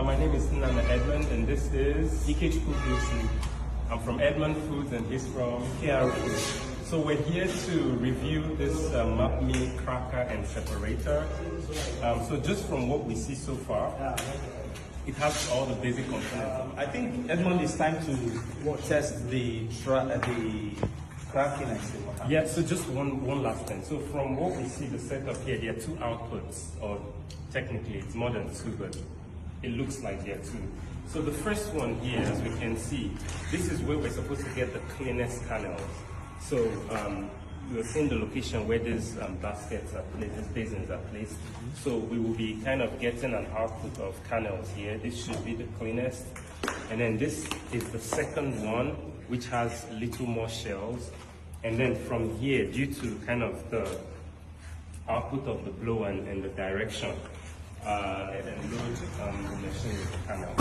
My name is Edmund, and this is Ikechukwu. I'm from Edmund Foods, and he's from Ikechukwu. So we're here to review this MapMe cracker and separator. So just from what we see so far, it has all the basic components. I think, Edmund, it's time to test the cracking and see what happens. Yeah, so just one last thing. So from what we see, the setup here, there are two outputs, or technically it's more than two, but it looks like there are two. So the first one here, as we can see, this is where we're supposed to get the cleanest kernels. So we're seeing the location where these baskets are placed, these basins are placed. So we will be kind of getting an output of kernels here. This should be the cleanest. And then this is the second one, which has a little more shells. And then from here, due to kind of the output of the blow and the direction, and then load the machine with the kernel.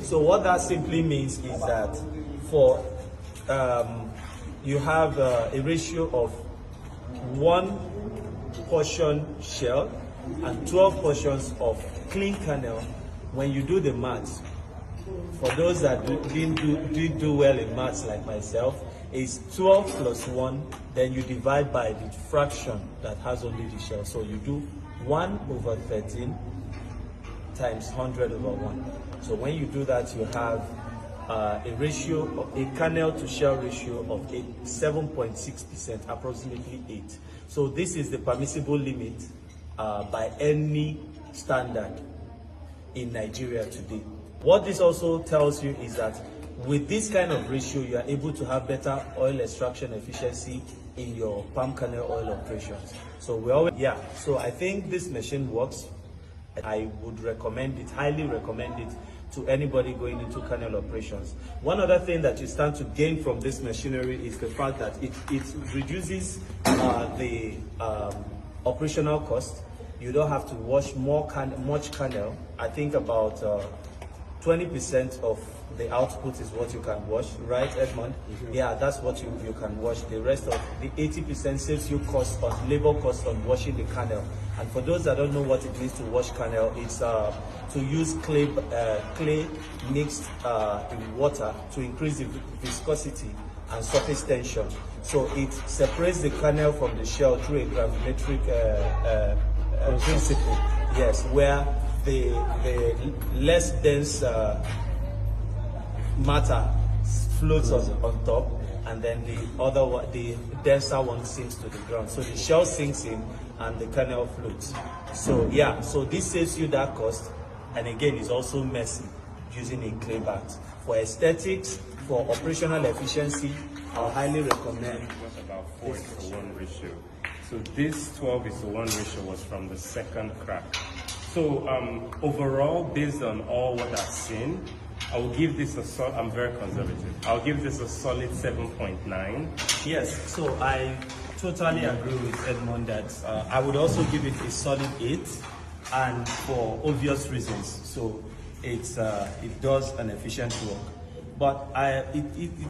So what that simply means is that for you have a ratio of 1 portion shell and 12 portions of clean kernel. When you do the maths, for those that didn't do well in maths like myself, is 12 plus 1, then you divide by the fraction that has only the shell. So you do 1 over 13 times 100 over 1. So when you do that, you have a ratio, a kernel-to-shell ratio of 7.6%, approximately 8. So this is the permissible limit by any standard in Nigeria today. What this also tells you is that with this kind of ratio, you are able to have better oil extraction efficiency in your palm kernel oil operations. So so I think this machine works. I would recommend it, highly recommend it to anybody going into kernel operations. One other thing that you stand to gain from this machinery is the fact that it reduces the operational cost. You don't have to wash much kernel. I think about 20% of the output is what you can wash, right, Edmund? Yeah, that's what you can wash. The rest of the 80% saves you labor cost on washing the kernel. And for those that don't know what it means to wash kernel, it's to use clay mixed in water to increase the viscosity and surface tension. So it separates the kernel from the shell through a gravimetric principle. Yes, where the less dense matter floats on top, and then the denser one sinks to the ground. So the shell sinks in and the kernel floats. So yeah, so this saves you that cost, and again, it's also messy using a clay bath. For aesthetics, for operational efficiency, I highly recommend. It was about 4:1 ratio. So this 12:1 ratio was from the second crack. So overall, based on all what I've seen, I will give this I'm very conservative. I'll give this a solid 7.9. Yes, so I totally agree with Edmund that I would also give it a solid 8, and for obvious reasons. So it does an efficient work. but it